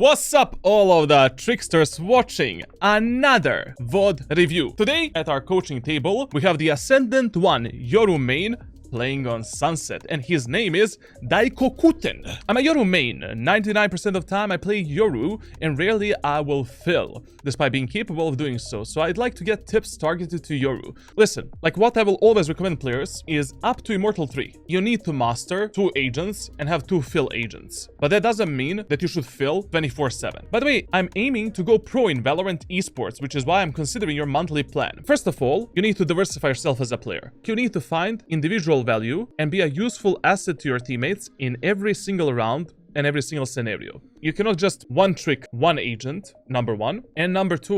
What's up, all of the tricksters watching another VOD review. Today at our coaching table we have the Ascendant 1 Yoru main playing on Sunset, and his name is Daikokuten. I'm a Yoru main. 99% of time I play Yoru, and rarely I will fill, despite being capable of doing so. So I'd like to get tips targeted to Yoru. Listen, like what I will always recommend players is up to Immortal 3. You need to master 2 agents and have 2 fill agents. But that doesn't mean that you should fill 24/7. By the way, I'm aiming to go pro in Valorant esports, which is why I'm considering your monthly plan. First of all, you need to diversify yourself as a player. You need to find individual value and be a useful asset to your teammates in every single round and every single scenario. You cannot just one trick one agent, number one. And number two,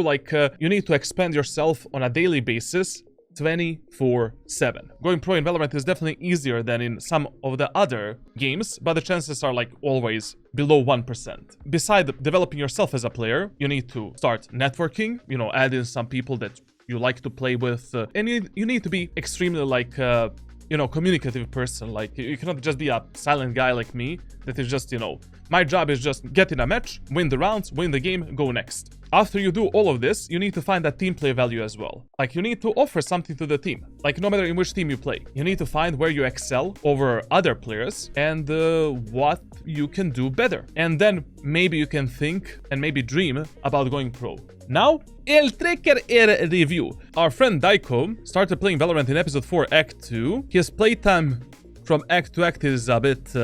you need to expand yourself on a daily basis 24/7. Going pro in Valorant is definitely easier than in some of the other games, but the chances are always below 1%. Besides developing yourself as a player, you need to start networking, add in some people that you like to play with, and you need to be extremely communicative person. You cannot just be a silent guy like me that is just, my job is just get in a match, win the rounds, win the game, go next. After you do all of this, you need to find that team play value as well. You need to offer something to the team. No matter in which team you play, you need to find where you excel over other players and what you can do better. And then maybe you can think and maybe dream about going pro. Now, El Trekker review. Our friend Daiko started playing Valorant in episode 4, Act 2. His playtime from Act to Act is a bit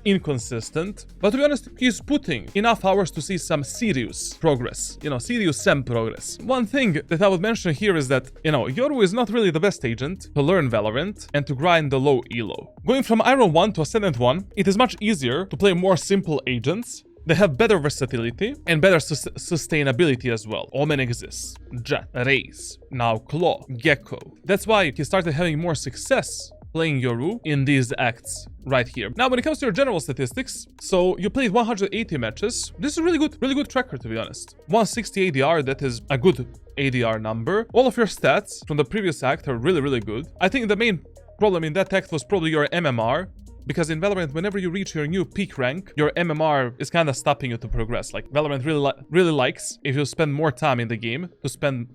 inconsistent, but to be honest, he's putting enough hours to see some serious progress. Serious SEM progress. One thing that I would mention here is that, Yoru is not really the best agent to learn Valorant and to grind the low elo. Going from Iron 1 to Ascendant 1, it is much easier to play more simple agents. They have better versatility and better sustainability as well. Omen exists, Jet, Raze, now Claw, Gecko. That's why he started having more success playing Yoru in these acts right here. Now, when it comes to your general statistics, so you played 180 matches. This is a really good tracker, to be honest. 160 ADR, that is a good ADR number. All of your stats from the previous act are really good. I think the main problem in that act was probably your MMR. Because in Valorant, whenever you reach your new peak rank, your MMR is kind of stopping you to progress. Valorant really likes, if you spend more time in the game, to spend,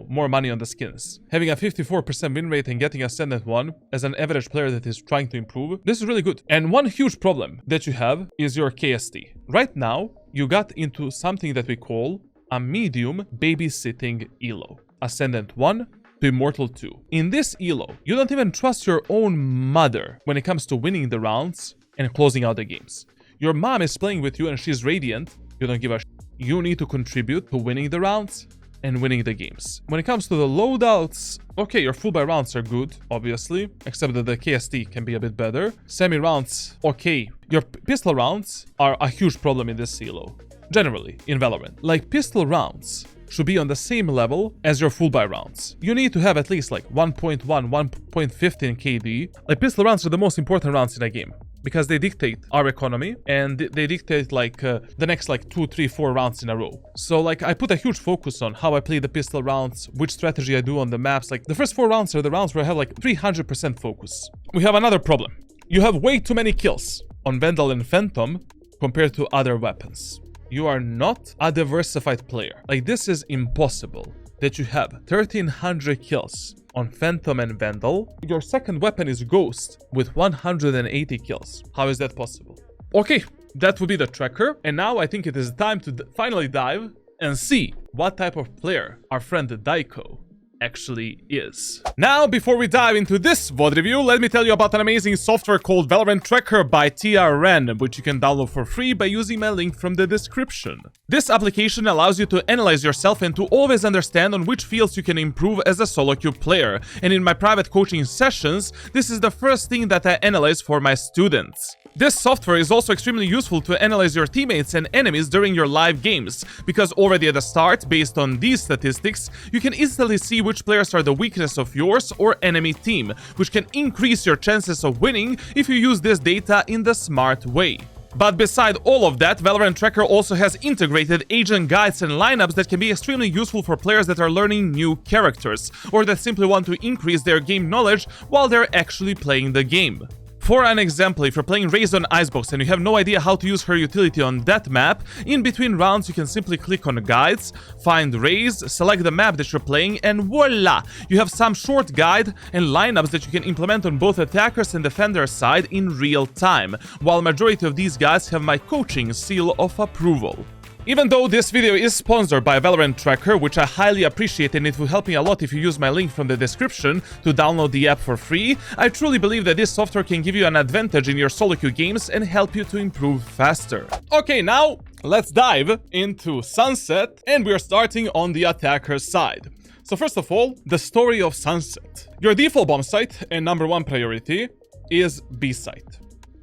more money on the skins. Having a 54% win rate and getting Ascendant 1 as an average player that is trying to improve, this is really good. And one huge problem that you have is your KST. Right now, you got into something that we call a medium babysitting elo. Ascendant 1 to Immortal 2. In this elo, you don't even trust your own mother when it comes to winning the rounds and closing out the games. Your mom is playing with you and she's radiant. You don't give a shit. You need to contribute to winning the rounds and winning the games. When it comes to the loadouts, okay, your full buy rounds are good, obviously, except that the KST can be a bit better. Semi rounds, okay. Your pistol rounds are a huge problem in this elo. Generally, in Valorant. Pistol rounds should be on the same level as your full buy rounds. You need to have at least 1.1, 1.15 KD. Pistol rounds are the most important rounds in a game because they dictate our economy and they dictate the next 2, 3, 4 rounds in a row. So I put a huge focus on how I play the pistol rounds, which strategy I do on the maps. The first 4 rounds are the rounds where I have 300% focus. We have another problem. You have way too many kills on Vandal and Phantom compared to other weapons. You are not a diversified player. This is impossible that you have 1300 kills on Phantom and Vandal. Your second weapon is Ghost with 180 kills. How is that possible? Okay, that would be the tracker. And now I think it is time to finally dive and see what type of player our friend Daiko actually is. Now, before we dive into this VOD review, let me tell you about an amazing software called Valorant Tracker by TRN, which you can download for free by using my link from the description. This application allows you to analyze yourself and to always understand on which fields you can improve as a solo queue player. And in my private coaching sessions, this is the first thing that I analyze for my students. This software is also extremely useful to analyze your teammates and enemies during your live games, because already at the start, based on these statistics, you can instantly see which players are the weakness of yours or enemy team, which can increase your chances of winning if you use this data in the smart way. But beside all of that, Valorant Tracker also has integrated agent guides and lineups that can be extremely useful for players that are learning new characters, or that simply want to increase their game knowledge while they're actually playing the game. For an example, if you're playing Raised on Icebox and you have no idea how to use her utility on that map, in between rounds you can simply click on Guides, find Raised, select the map that you're playing, and voila! You have some short guide and lineups that you can implement on both attackers and defenders side in real time, while majority of these guys have my coaching seal of approval. Even though this video is sponsored by Valorant Tracker, which I highly appreciate and it will help me a lot if you use my link from the description to download the app for free, I truly believe that this software can give you an advantage in your solo queue games and help you to improve faster. Okay, now let's dive into Sunset, and we are starting on the attacker side. So first of all, the story of Sunset. Your default bomb site and number 1 priority is B site.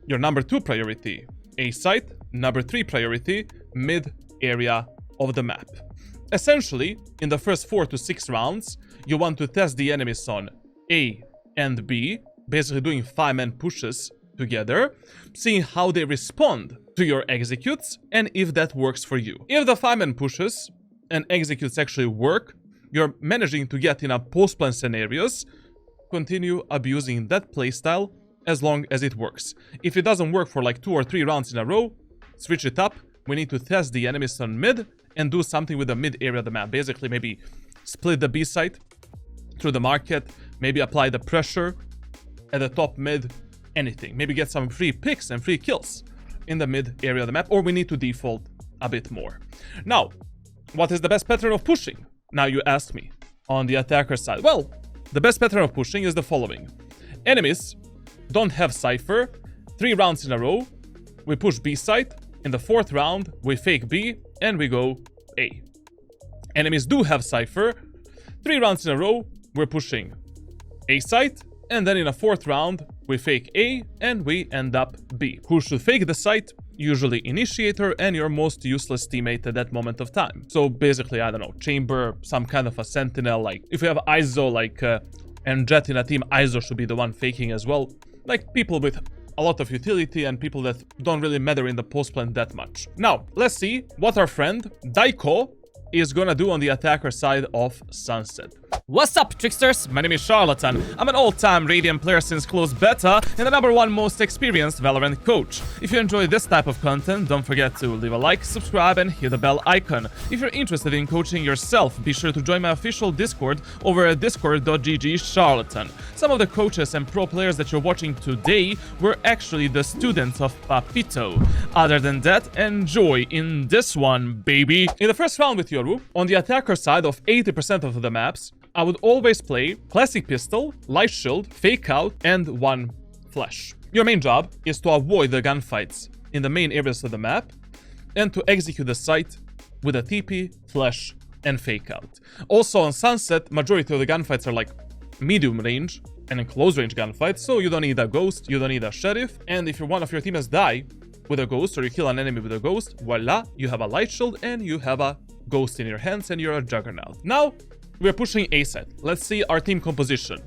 Your number 2 priority, A site. Number 3 priority, mid area of the map. Essentially, in the first 4 to 6 rounds, you want to test the enemies on A and B, basically doing 5-man pushes together, seeing how they respond to your executes and if that works for you. If the 5-man pushes and executes actually work, you're managing to get in a post-plan scenarios, continue abusing that playstyle as long as it works. If it doesn't work for like 2 or 3 rounds in a row, switch it up. We need to test the enemies on mid and do something with the mid area of the map. Basically, maybe split the B site through the market, maybe apply the pressure at the top mid, anything. Maybe get some free picks and free kills in the mid area of the map, or we need to default a bit more. Now, what is the best pattern of pushing? Now you ask me. On the attacker side, well, the best pattern of pushing is the following. Enemies don't have Cypher. 3 rounds in a row, we push B site. In the 4th round, we fake B and we go A. Enemies do have Cypher. 3 rounds in a row, we're pushing A site. And then in a 4th round, we fake A and we end up B. Who should fake the site? Usually Initiator and your most useless teammate at that moment of time. So basically, I don't know, Chamber, some kind of a Sentinel. Like if you have ISO, like and Jet in a team, ISO should be the one faking as well. Like people with a lot of utility and people that don't really matter in the post plan that much. Now, let's see what our friend Daiko is gonna do on the attacker side of Sunset. What's up, tricksters? My name is Charlatan. I'm an all-time Radiant player since closed beta and the number 1 most experienced Valorant coach. If you enjoy this type of content, don't forget to leave a like, subscribe, and hit the bell icon. If you're interested in coaching yourself, be sure to join my official Discord over at discord.gg/charlatan. Some of the coaches and pro players that you're watching today were actually the students of Papito. Other than that, enjoy in this one, baby. In the first round with Yoru, on the attacker side of 80% of the maps, I would always play Classic Pistol, Light Shield, Fake Out, and 1 Flash. Your main job is to avoid the gunfights in the main areas of the map and to execute the site with a TP, Flash, and Fake Out. Also on Sunset, majority of the gunfights are like medium range and in close range gunfights, so you don't need a Ghost, you don't need a Sheriff, and if one of your teammates die with a Ghost or you kill an enemy with a Ghost, voila, you have a Light Shield and you have a Ghost in your hands and you're a Juggernaut. Now, we're pushing A side. Let's see our team composition.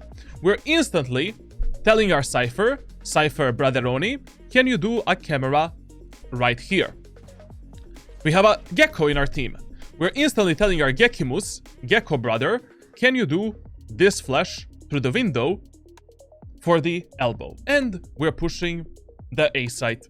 We're instantly telling our Cypher Brotheroni, can you do a camera right here? We have a Gecko in our team. We're instantly telling our Gekimus, Gecko brother, can you do this flash through the window for the elbow? And we're pushing the A side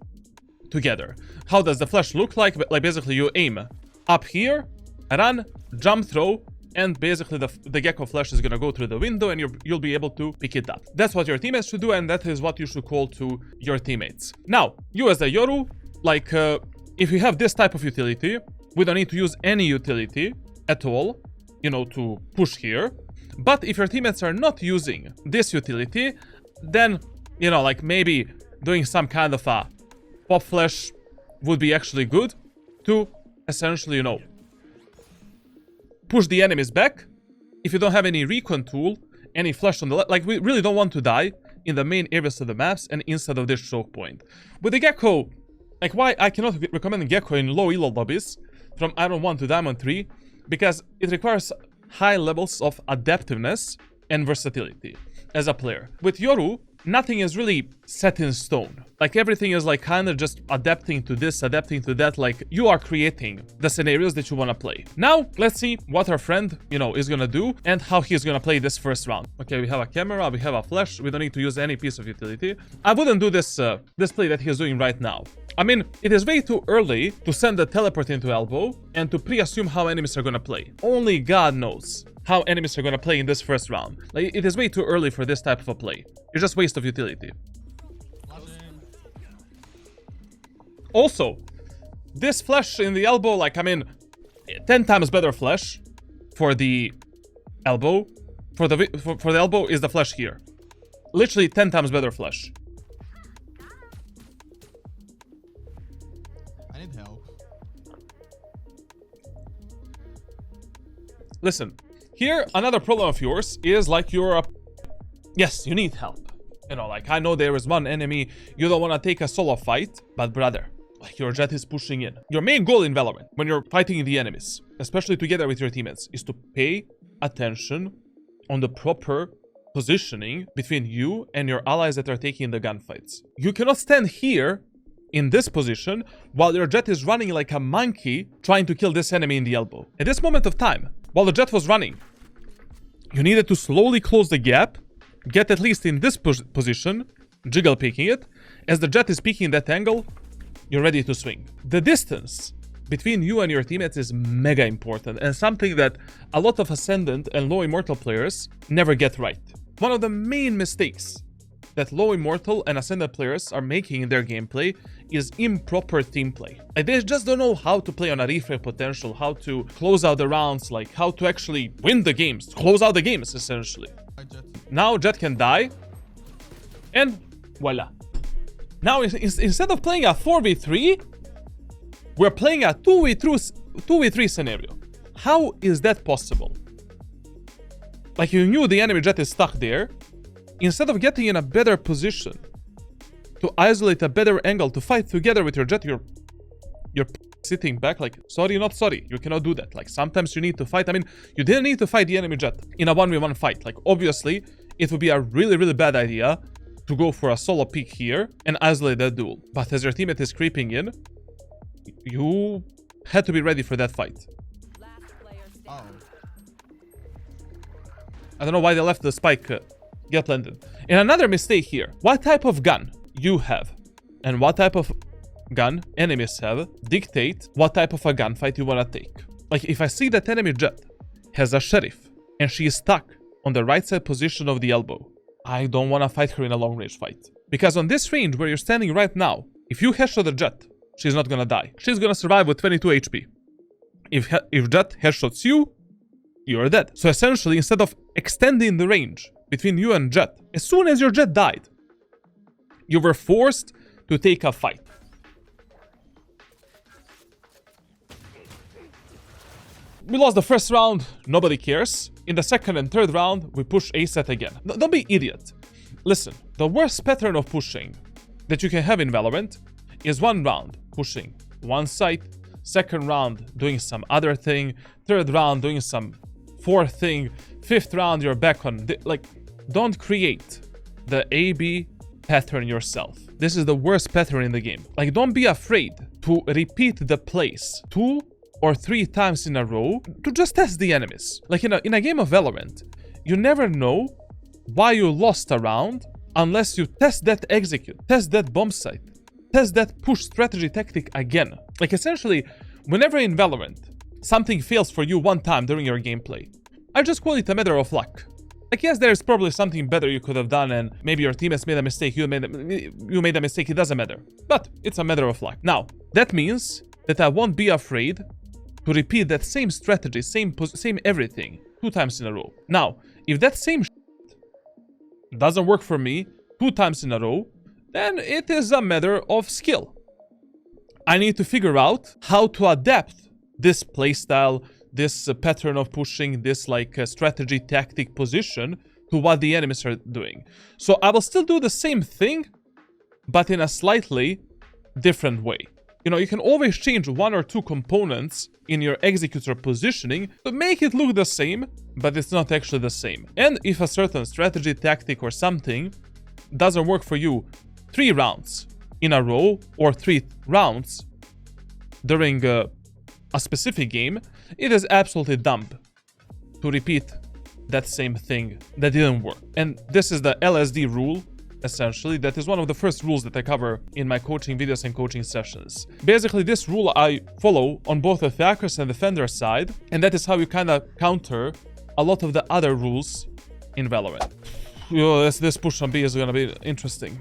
together. How does the flash look like? Like basically you aim up here, run, jump throw, and basically the Gecko flash is gonna go through the window and you'll be able to pick it up. That's what your teammates should do and that is what you should call to your teammates. Now, you as a Yoru, like if you have this type of utility, we don't need to use any utility at all, you know, to push here. But if your teammates are not using this utility, then, you know, like maybe doing some kind of a pop flash would be actually good to essentially, you know, push the enemies back. If you don't have any recon tool, any flash on the left, like we really don't want to die in the main areas of the maps and instead of this choke point. With the Gecko, like why I cannot recommend Gecko in low elo lobbies from Iron 1 to Diamond 3, because it requires high levels of adaptiveness and versatility as a player. With Yoru, nothing is really set in stone. Like everything is like kind of just adapting to this, adapting to that. Like you are creating the scenarios that you want to play. Now, let's see what our friend, is going to do and how he's going to play this first round. Okay, we have a camera, we have a flash. We don't need to use any piece of utility. I wouldn't do this play that he's doing right now. I mean, it is way too early to send a teleport into elbow and to pre-assume how enemies are going to play. Only God knows how enemies are going to play in this first round. Like, it is way too early for this type of a play. It's just waste of utility. Also, this flash in the elbow, like, I mean, 10 times better flash for the elbow. For the elbow is the flash here. Literally 10 times better flash. I need help. Listen, here, another problem of yours is like yes, you need help. Like I know there is one enemy, you don't want to take a solo fight, but brother, like your Jett is pushing in. Your main goal in Valorant, when you're fighting the enemies, especially together with your teammates, is to pay attention on the proper positioning between you and your allies that are taking the gunfights. You cannot stand here in this position while your Jett is running like a monkey trying to kill this enemy in the elbow. At this moment of time, while the Jett was running, you needed to slowly close the gap, get at least in this position, jiggle picking it. As the Jett is peeking that angle, you're ready to swing. The distance between you and your teammates is mega important and something that a lot of Ascendant and low Immortal players never get right. One of the main mistakes that low Immortal and Ascendant players are making in their gameplay is improper team play. Like they just don't know how to play on a reframe potential, how to close out the rounds, like how to actually win the games, close out the games essentially. Now Jett can die, and voila. Now instead of playing a 4v3, we're playing a 2v3 scenario. How is that possible? Like you knew the enemy Jett is stuck there. Instead of getting in a better position to isolate a better angle to fight together with your Jett, you're sitting back like, sorry, not sorry. You cannot do that. Like sometimes you need to fight. I mean, you didn't need to fight the enemy Jett in a 1v1 fight. Like obviously, it would be a really, really bad idea to go for a solo peek here and isolate that duel. But as your teammate is creeping in, you had to be ready for that fight. Oh. I don't know why they left the spike get planted. And another mistake here. What type of gun you have and what type of gun enemies have dictate what type of a gunfight you want to take. Like if I see that enemy Jett has a sheriff and she is stuck on the right side position of the elbow, I don't want to fight her in a long range fight. Because on this range where you're standing right now, if you headshot the Jett, she's not gonna die. She's gonna survive with 22 HP. If Jett headshots you, you're dead. So essentially, instead of extending the range between you and Jett, as soon as your Jett died, you were forced to take a fight. We lost the first round, nobody cares. In the second and third round, we push A set again. Don't be idiot. Listen, the worst pattern of pushing that you can have in Valorant is one round pushing one site, second round doing some other thing, third round doing some fourth thing, fifth round you're back on. Like, don't create the A-B pattern yourself. This is the worst pattern in the game. Like, don't be afraid to repeat the plays 2 or 3 times in a row to just test the enemies. Like in a game of Valorant, you never know why you lost a round unless you test that execute, test that bomb site, test that push strategy tactic again. Like essentially, whenever in Valorant, something fails for you one time during your gameplay, I just call it a matter of luck. Like yes, there's probably something better you could have done and maybe your team has made a mistake, you made a mistake, it doesn't matter. But it's a matter of luck. Now, that means that I won't be afraid to repeat that same strategy, same everything 2 times in a row. Now, if that same doesn't work for me 2 times in a row, then it is a matter of skill. I need to figure out how to adapt this playstyle, this pattern of pushing, this like strategy tactic position to what the enemies are doing. So I will still do the same thing, but in a slightly different way. You know, you can always change 1 or 2 components in your executor positioning to make it look the same, but it's not actually the same. And if a certain strategy, tactic, or something doesn't work for you 3 rounds in a row or 3 rounds during a specific game, it is absolutely dumb to repeat that same thing that didn't work. And this is the LSD rule, essentially. That is one of the first rules that I cover in my coaching videos and coaching sessions. Basically, this rule I follow on both attackers and defender side, and that is how you kind of counter a lot of the other rules in Valorant. Yo, this push on B is gonna be interesting.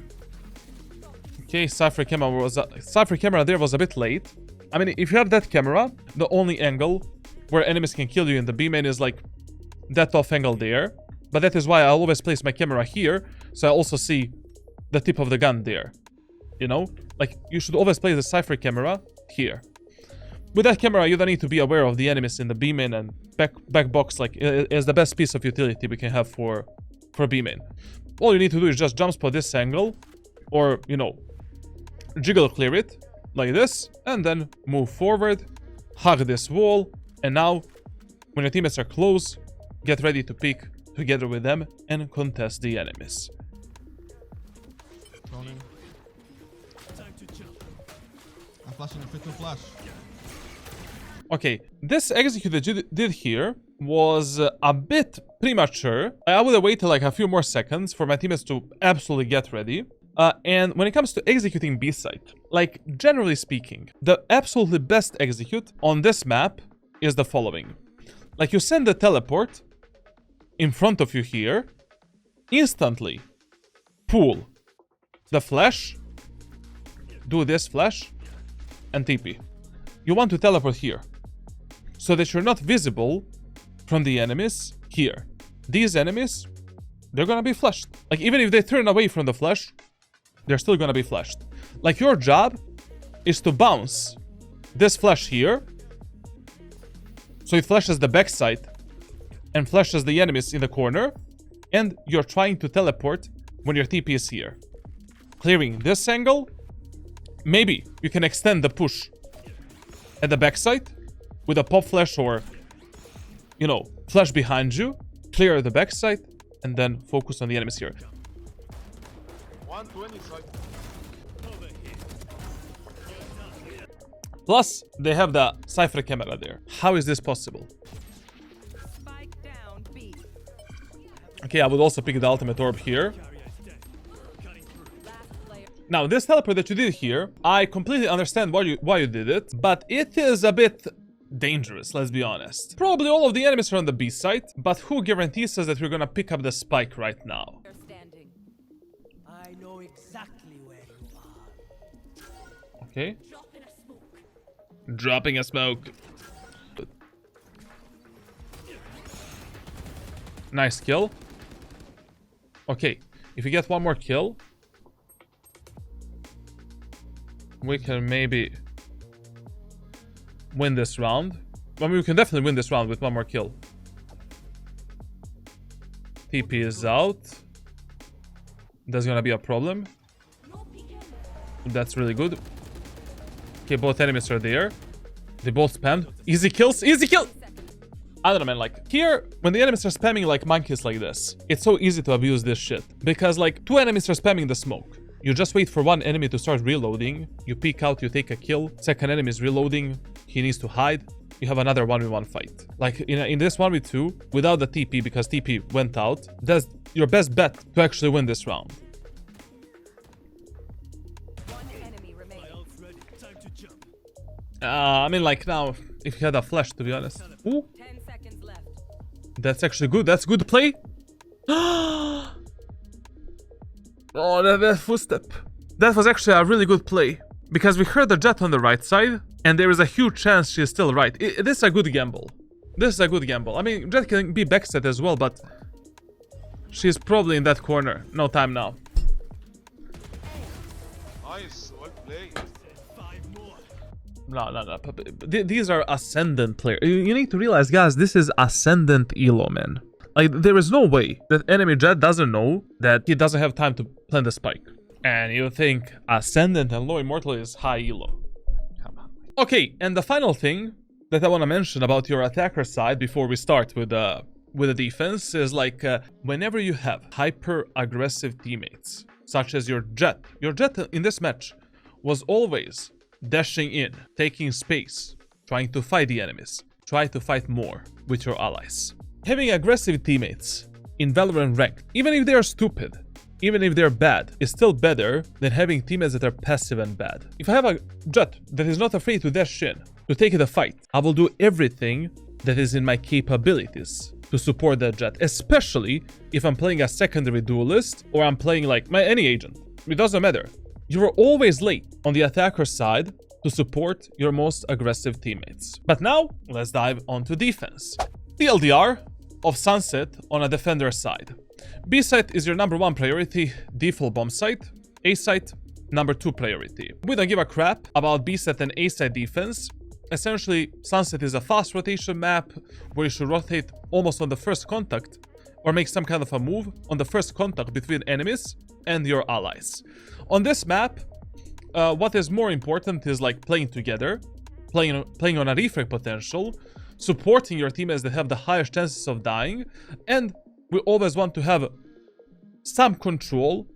Okay, Cypher camera there was a bit late. I mean, if you have that camera, the only angle where enemies can kill you in the B main is like that off angle there. But that is why I always place my camera here, so I also see the tip of the gun there. You know? Like, you should always place the Cypher camera here. With that camera, you don't need to be aware of the enemies in the B main, and back box like is the best piece of utility we can have for B main. All you need to do is just jump spot this angle, or, you know, jiggle clear it like this, and then move forward, hug this wall, and now when your teammates are close, get ready to peek together with them and contest the enemies. I'm flashing a fit to flash. Okay, this execute that you did here was a bit premature. I would have waited like a few more seconds for my teammates to absolutely get ready. And when it comes to executing B site, like generally speaking, the absolutely best execute on this map is the following. Like, you send the teleport in front of you here, instantly pull the flash, do this flash, and TP. You want to teleport here, so that you're not visible from the enemies here. These enemies, they're gonna be flashed. Like, even if they turn away from the flash, they're still gonna be flashed. Like, your job is to bounce this flash here, so it flashes the backside and flashes the enemies in the corner, and you're trying to teleport when your TP is here. Clearing this angle, maybe you can extend the push at the backside with a pop flash or, you know, flash behind you, clear the backside, and then focus on the enemies here. 120 side. Plus, they have the Cypher camera there. How is this possible? Spike down B. Okay, I would also pick the ultimate orb here. Last player. Now, this teleport that you did here, I completely understand why you did it, but it is a bit dangerous, let's be honest. Probably all of the enemies are on the B site, but who guarantees us that we're gonna pick up the spike right now? They're standing. I know exactly where you are. Okay. Dropping a smoke. Nice kill. Okay, if you get one more kill, we can maybe win this round. I mean, we can definitely win this round with one more kill. TP is out. That's gonna be a problem. That's really good. Okay, both enemies are there. They both spammed. Easy kills, easy kill! I don't know, man, like, here, when the enemies are spamming like monkeys like this, it's so easy to abuse this shit. Because, like, 2 enemies are spamming the smoke. You just wait for one enemy to start reloading. You peek out, you take a kill. Second enemy is reloading. He needs to hide. You have another 1v1 fight. Like, in this 1v2, without the TP, because TP went out, that's your best bet to actually win this round. One enemy remains. I mean, like, now, if you had a flash, to be honest. Ooh, 10 seconds left. that's actually good. That's good play. Oh, that footstep. That was actually a really good play. Because we heard the Jet on the right side, and there is a huge chance she's still right. This is a good gamble. This is a good gamble. I mean, Jet can be backset as well, but she's probably in that corner. No time now. Nice, well played. No. These are Ascendant players. You need to realize, guys, this is Ascendant elo, man. Like, there is no way that enemy Jet doesn't know that he doesn't have time to plant the spike. And you think Ascendant and Low Immortal is high elo. Come on. Okay, and the final thing that I want to mention about your attacker side before we start with the defense is like, whenever you have hyper aggressive teammates, such as your Jet. Your Jet in this match was always dashing in, taking space, trying to fight the enemies, try to fight more with your allies. Having aggressive teammates in Valorant ranked, even if they are stupid, even if they're bad, is still better than having teammates that are passive and bad. If I have a Jet that is not afraid to dash in, to take the fight, I will do everything that is in my capabilities to support that Jet, especially if I'm playing a secondary duelist or I'm playing like any agent. It doesn't matter. You are always late on the attacker side to support your most aggressive teammates. But now, let's dive onto defense. TLDR of Sunset on a defender side. B site is your #1 priority, default bomb site. A site, #2 priority. We don't give a crap about B site and A site defense. Essentially, Sunset is a fast rotation map where you should rotate almost on the first contact or make some kind of a move on the first contact between enemies and your allies. On this map, what is more important is like playing together, playing on a refrag potential, supporting your teammates that have the highest chances of dying, and we always want to have some control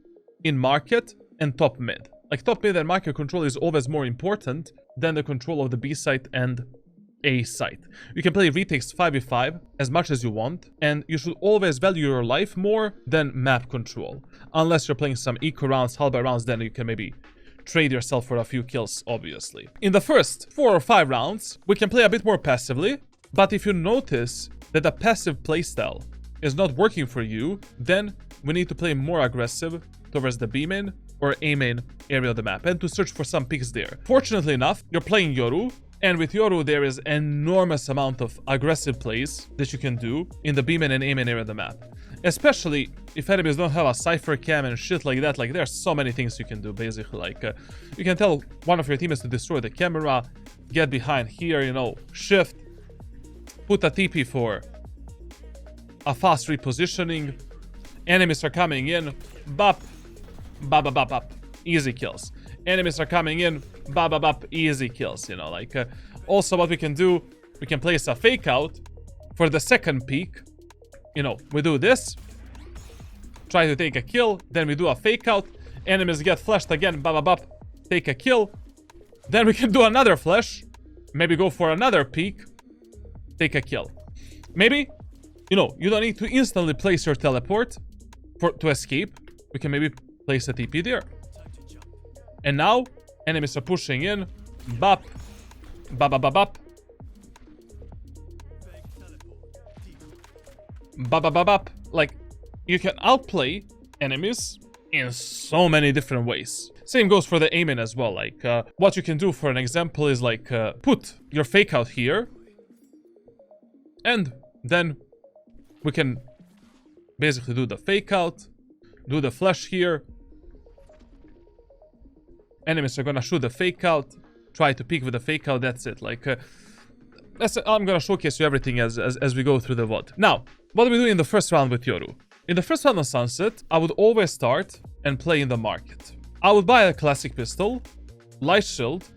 in market and top mid. Like top mid and market control is always more important than the control of the B site and A site. You can play retakes 5v5 as much as you want, and you should always value your life more than map control. Unless you're playing some eco rounds, halberd rounds, then you can maybe trade yourself for a few kills, obviously. In the first 4 or 5 rounds, we can play a bit more passively, but if you notice that a passive playstyle is not working for you, then we need to play more aggressive towards the B main or A main area of the map and to search for some picks there. Fortunately enough, you're playing Yoru, and with Yoru there is enormous amount of aggressive plays that you can do in the B main and A main area of the map. Especially if enemies don't have a cipher cam and shit like that. Like, there's so many things you can do, basically. Like, you can tell one of your teammates to destroy the camera, get behind here, you know, shift, put a TP for a fast repositioning. Enemies are coming in, bop, bop, bop, bop, bop, easy kills. Enemies are coming in, bop, bop, bop, easy kills, you know, like, also what we can do, we can place a fake out for the second peak. You know, we do this, try to take a kill, then we do a fake out, enemies get flashed again, bop, bop, bop, take a kill, then we can do another flash, maybe go for another peek, take a kill. Maybe, you know, you don't need to instantly place your teleport to escape. We can maybe place a TP there. And now, enemies are pushing in, bop, bop, bop, bop, bop, bop, bop, bop, bop. Like, you can outplay enemies in so many different ways. Same goes for the aiming as well. Like, what you can do, for an example, is like, put your fake out here, and then we can basically do the fake out, do the flash here. Enemies are gonna shoot the fake out, try to peek with the fake out. That's it. Like, I'm gonna showcase you everything as we go through the VOD. Now, what do we do in the first round with Yoru? In the first round on Sunset, I would always start and play in the market. I would buy a classic pistol, light shield,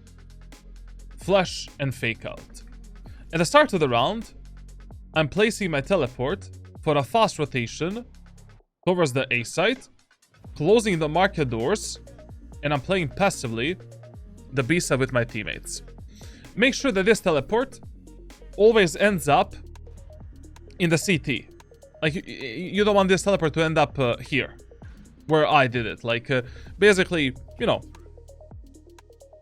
flash, and fake out. At the start of the round, I'm placing my teleport for a fast rotation towards the A site, closing the market doors, and I'm playing passively the B side with my teammates. Make sure that this teleport always ends up in the CT. Like, you don't want this teleport to end up here, where I did it. Like, basically, you know,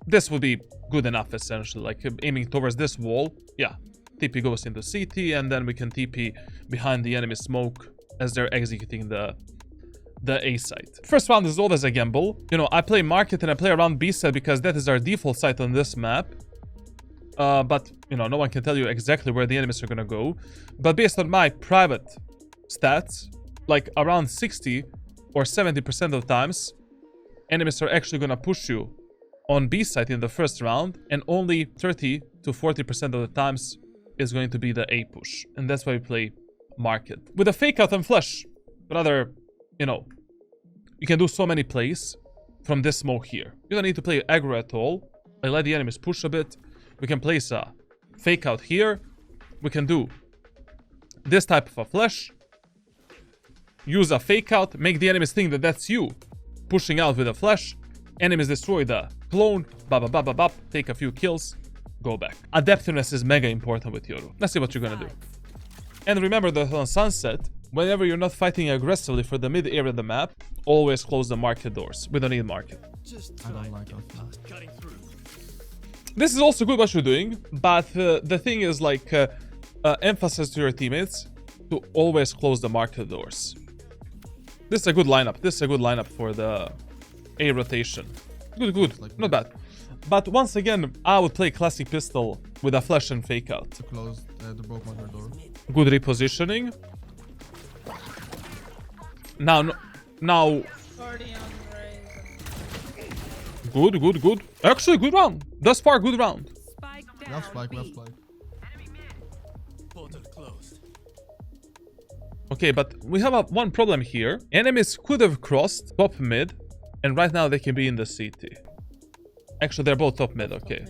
this would be good enough, essentially. Like, aiming towards this wall, yeah. TP goes into CT, and then we can TP behind the enemy smoke as they're executing the A site. First round is always a gamble. You know, I play market and I play around B side because that is our default site on this map. But, you know, no one can tell you exactly where the enemies are gonna go. But based on my private stats, like around 60 or 70% of the times, enemies are actually gonna push you on B side in the first round, and only 30 to 40% of the times is going to be the A push. And that's why we play market. With a fake out and flash, rather, you know, you can do so many plays from this smoke here. You don't need to play aggro at all. I let the enemies push a bit. We can place a fake out here. We can do this type of a flash. Use a fake out. Make the enemies think that that's you. pushing out with a flash. Enemies destroy the clone, take a few kills, go back. Adaptiveness is mega important with Yoru. Let's see what you're gonna do. And remember that on Sunset, whenever you're not fighting aggressively for the mid area of the map, always close the market doors. We don't need market. I don't like that. Cutting through. This is also good what you're doing, but the thing is like emphasis to your teammates to always close the market doors. This is a good lineup. This is a good lineup for the A rotation. Good. Not bad. But once again, I would play classic pistol with a flash and fake out. To close the broke market door. Good repositioning. Now. Guardian Raven. Good. Actually, good round. Thus far, good round. Spike We down have spike, we have B. spike. Portal closed. Okay, but we have one problem here. Enemies could have crossed top mid, and right now they can be in the CT. Actually, they're both top mid, okay.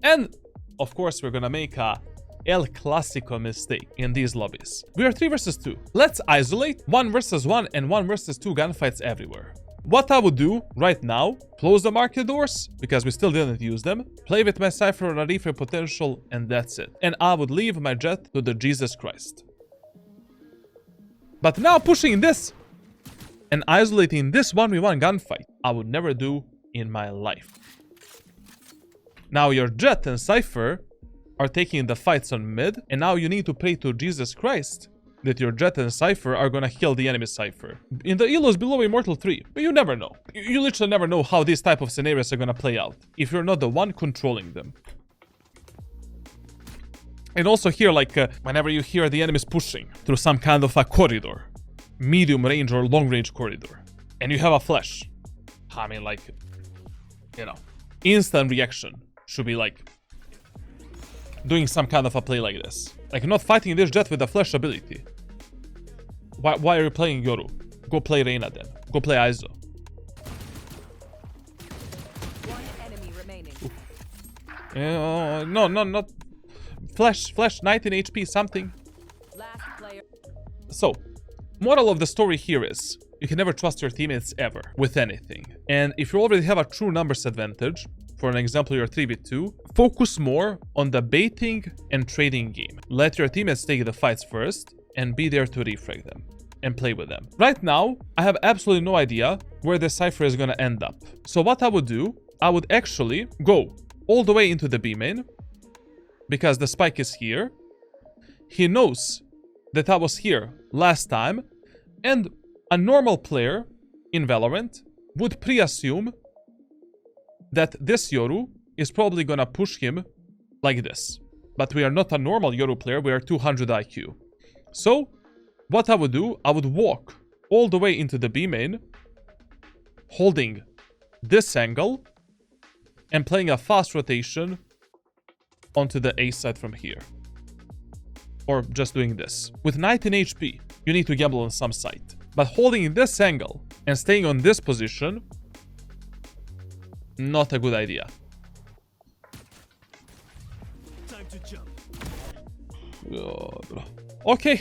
And, of course, we're gonna make a El Clasico mistake in these lobbies. We are 3 versus 2. Let's isolate 1 versus 1 and 1 versus 2 gunfights everywhere. What I would do right now, close the market doors, because we still didn't use them, play with my Cypher on a reframe potential, and that's it. And I would leave my Jet to the Jesus Christ. But now pushing this and isolating this 1v1 gunfight, I would never do in my life. Now your Jet and Cypher are taking the fights on mid, and now you need to pray to Jesus Christ that your Jet and Cypher are gonna kill the enemy Cypher. In the elos below Immortal 3, but you never know. You literally never know how these type of scenarios are gonna play out, if you're not the one controlling them. And also here, like, whenever you hear the enemies pushing through some kind of a corridor, medium range or long range corridor, and you have a flash, I mean, like, you know, instant reaction should be like doing some kind of a play like this. Like, not fighting this Jet with a flash ability. Why are you playing Yoru? Go play Reyna then. Go play Aizo. One enemy remaining. No, not... Flash, 19 HP, something. Last player. So, moral of the story here is, you can never trust your teammates ever, with anything. And if you already have a true numbers advantage, for an example, you're 3v2, focus more on the baiting and trading game. Let your teammates take the fights first, and be there to refrag them, and play with them. Right now, I have absolutely no idea where the Cypher is gonna end up. So what I would do, I would actually go all the way into the B main, because the spike is here. He knows that I was here last time, and a normal player in Valorant would pre-assume that this Yoru is probably gonna push him like this. But we are not a normal Yoru player, we are 200 IQ. So, what I would do, I would walk all the way into the B main, holding this angle, and playing a fast rotation onto the A side from here. Or just doing this. With 19 HP, you need to gamble on some side. But holding this angle and staying on this position, not a good idea. Time to jump. Okay,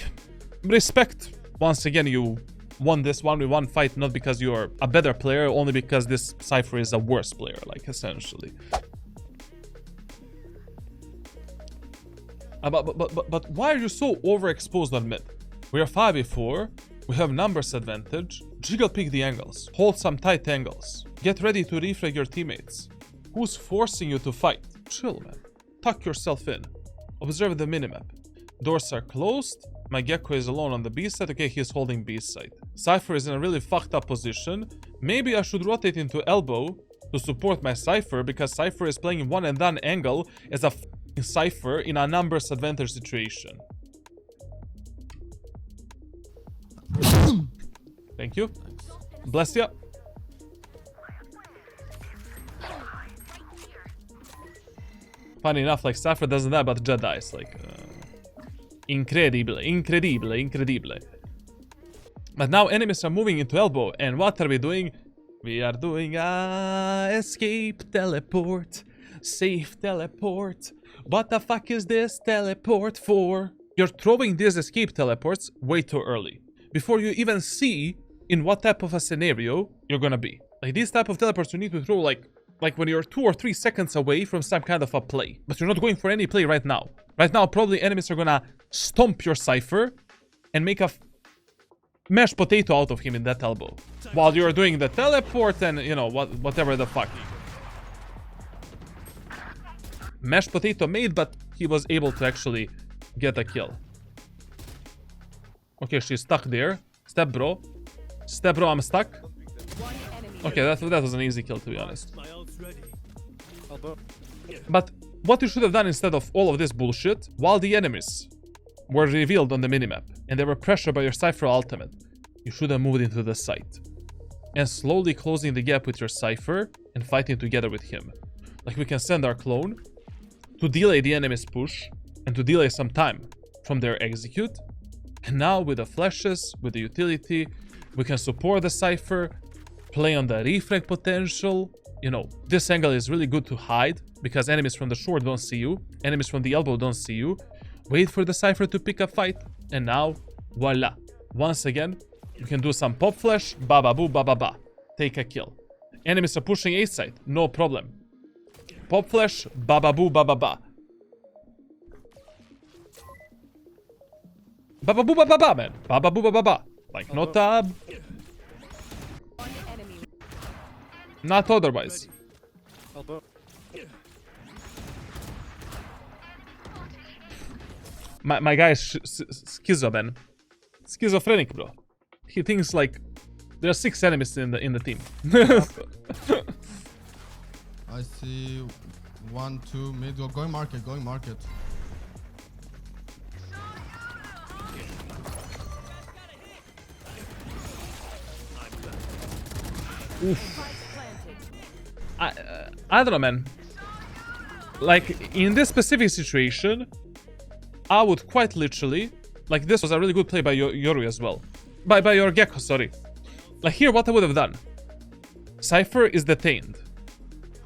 respect. Once again, you won this 1v1 fight not because you're a better player, only because this Cypher is a worse player, like, essentially. But why are you so overexposed on mid? We are 5v4, we have numbers advantage. Jiggle pick the angles, hold some tight angles. Get ready to refrag your teammates. Who's forcing you to fight? Chill, man. Tuck yourself in. Observe the minimap. Doors are closed. My Gecko is alone on the B side. Okay, he's holding B side. Cypher is in a really fucked up position. Maybe I should rotate into elbow to support my Cypher, because Cypher is playing one and done angle as a Cypher in a numbers advantage situation. Thank you. Bless ya. Funny enough, like, Cypher doesn't die, but Jet dies. Like, incredible. But now enemies are moving into elbow, and what are we doing? We are doing a escape teleport, safe teleport. What the fuck is this teleport for? You're throwing these escape teleports way too early. Before you even see in what type of a scenario you're gonna be. Like these type of teleports you need to throw like when you're 2 or 3 seconds away from some kind of a play. But you're not going for any play right now. Right now, probably enemies are gonna stomp your Cypher and make a mashed potato out of him in that elbow. While you're doing the teleport and, you know, whatever the fuck. Mashed potato made, but he was able to actually get a kill. Okay, she's stuck there. Step bro. Step bro, I'm stuck. One enemy. Okay, that was an easy kill, to be honest. My ult's ready. But what you should have done instead of all of this bullshit, while the enemies were revealed on the minimap and they were pressured by your Cypher ultimate, you should have moved into the site and slowly closing the gap with your Cypher and fighting together with him. Like we can send our clone to delay the enemy's push and to delay some time from their execute. And now with the flashes, with the utility, we can support the Cypher, play on the refrag potential. You know, this angle is really good to hide because enemies from the short don't see you, enemies from the elbow don't see you. Wait for the Cypher to pick a fight, and now, voila. Once again, you can do some pop flash, ba-ba-boo, ba-ba-ba. Take a kill. Enemies are pushing A side, no problem. Pop flash, ba-ba-boo, ba-ba-ba. Ba-ba-boo, ba-ba-ba, man. Ba-ba-boo, ba-ba-ba. Like, not One enemy. not otherwise. My guy is schizo, man. Schizophrenic, bro. He thinks like there are 6 enemies in the team. I see 1, 2 mid. Going market, going market. I don't know, man. Like in this specific situation, I would quite literally, like this was a really good play by Yoru as well. By your Gecko, sorry. Like here, what I would have done. Cypher is detained.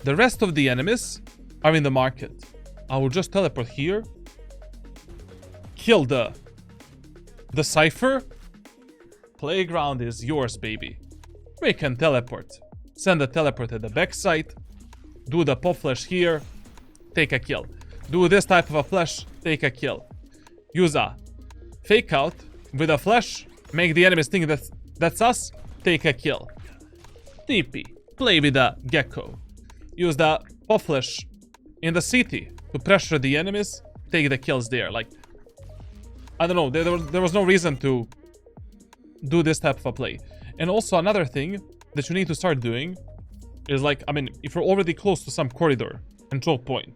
The rest of the enemies are in the market. I will just teleport here. Kill the Cypher. Playground is yours, baby. We can teleport. Send a teleport at the backside. Do the pop flash here. Take a kill. Do this type of a flash. Take a kill. Use a fake out with a flash. Make the enemies think that's us. Take a kill. TP. Play with a Gecko. Use the pop flash in the city to pressure the enemies. Take the kills there. Like, I don't know. There was no reason to do this type of a play. And also another thing that you need to start doing is like, I mean, if you're already close to some corridor control point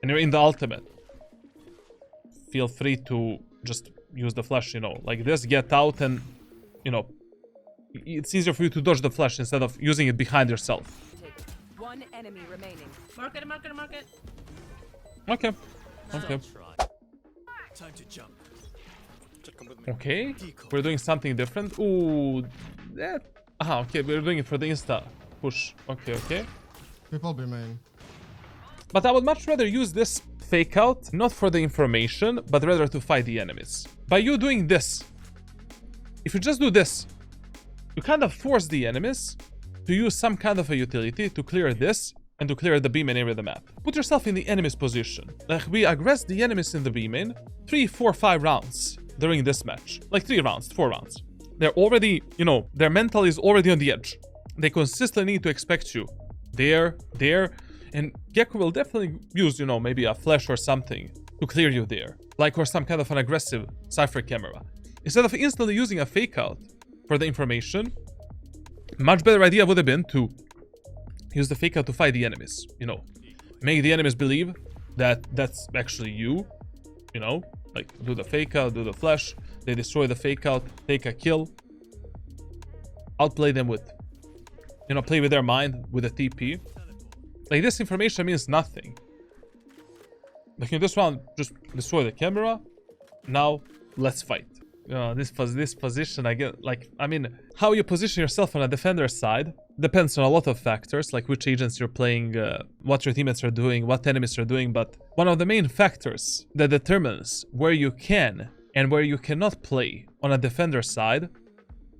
and you're in the ultimate, feel free to just use the flash, you know, like this, get out and, you know, it's easier for you to dodge the flash instead of using it behind yourself. One enemy remaining. Market, market, market. Okay. Okay. Time to jump. Okay. We're doing something different. Ooh. That. Ah, okay. We're doing it for the insta push. Okay, okay. People be main. But I would much rather use this fake out, not for the information, but rather to fight the enemies. By you doing this, if you just do this, you kind of force the enemies to use some kind of a utility to clear this and to clear the B main area of the map. Put yourself in the enemy's position. Like, we aggress the enemies in the B main 3, 4, 5 rounds during this match. Like 3 rounds, 4 rounds. They're already, you know, their mental is already on the edge. They consistently need to expect you there, and Gecko will definitely use, you know, maybe a flash or something to clear you there. Like, or some kind of an aggressive Cypher camera. Instead of instantly using a fake out for the information, much better idea would have been to use the fake out to fight the enemies, you know. Make the enemies believe that that's actually you, you know. Like, do the fake out, do the flash, they destroy the fake out, take a kill. Outplay them with, you know, play with their mind with a TP. Like, this information means nothing. Like, in this round, just destroy the camera. Now, let's fight. This position, I get, like, I mean, how you position yourself on a defender side depends on a lot of factors, like which agents you're playing, what your teammates are doing, what enemies are doing, but one of the main factors that determines where you can and where you cannot play on a defender side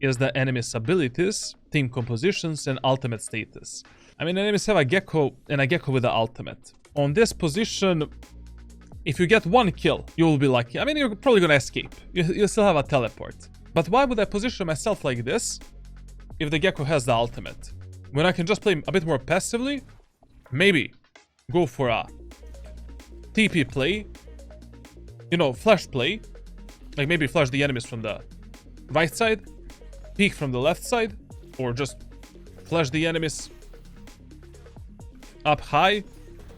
is the enemy's abilities, team compositions, and ultimate status. I mean, enemies have a gecko and a gecko with the ultimate. On this position, if you get one kill, you will be lucky. I mean, you're probably gonna escape. You still have a teleport. But why would I position myself like this if the gecko has the ultimate? When I can just play a bit more passively, maybe go for a TP play, you know, flash play, like maybe flash the enemies from the right side, peek from the left side, or just flash the enemies up high,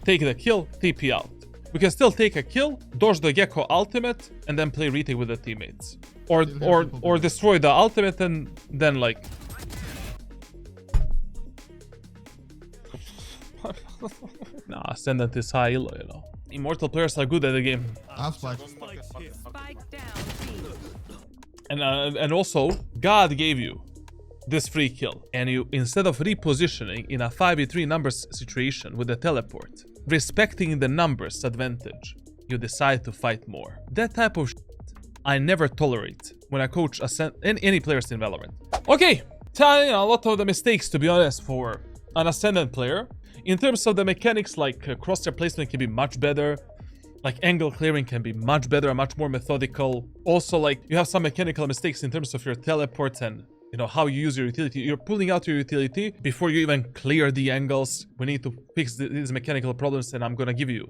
take the kill, TP out. We can still take a kill, dodge the gecko ultimate, and then play retake with the teammates. Or destroy the ultimate and then like... Nah, Ascendant is high elo, you know. Immortal players are good at the game. Spike. Spike down B. And also, God gave you this free kill. And you, instead of repositioning in a 5v3 numbers situation with the teleport, respecting the numbers advantage, you decide to fight more. That type of shit I never tolerate when I coach any players in Valorant. Okay, telling a lot of the mistakes, to be honest, for an Ascendant player. In terms of the mechanics, like crosshair placement can be much better. Like angle clearing can be much better, much more methodical. Also, like you have some mechanical mistakes in terms of your teleports and you know how you use your utility. You're pulling out your utility before you even clear the angles. We need to fix these mechanical problems, and I'm gonna give you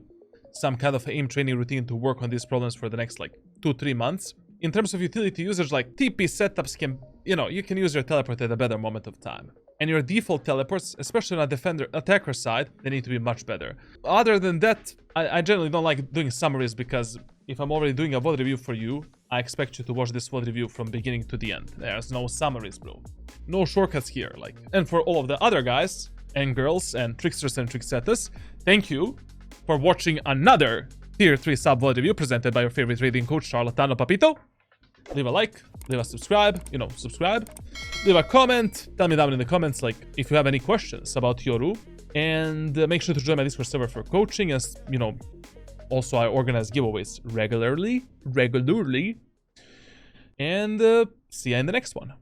some kind of aim training routine to work on these problems for the next like 2-3 months. In terms of utility usage, like TP setups can, you know, you can use your teleport at a better moment of time. And your default teleports, especially on a attacker side, they need to be much better. Other than that, I generally don't like doing summaries because if I'm already doing a VOD review for you, I expect you to watch this VOD review from beginning to the end. There's no summaries, bro. No shortcuts here, like. And for all of the other guys and girls and tricksters and tricksetters, thank you for watching another Tier 3 sub VOD review presented by your favorite raiding coach, Charlatano Papito. Leave a like, leave a subscribe, you know, subscribe. Leave a comment, tell me down in the comments, like, if you have any questions about Yoru. And make sure to join my Discord server for coaching, as, you know, also I organize giveaways regularly. And see ya in the next one.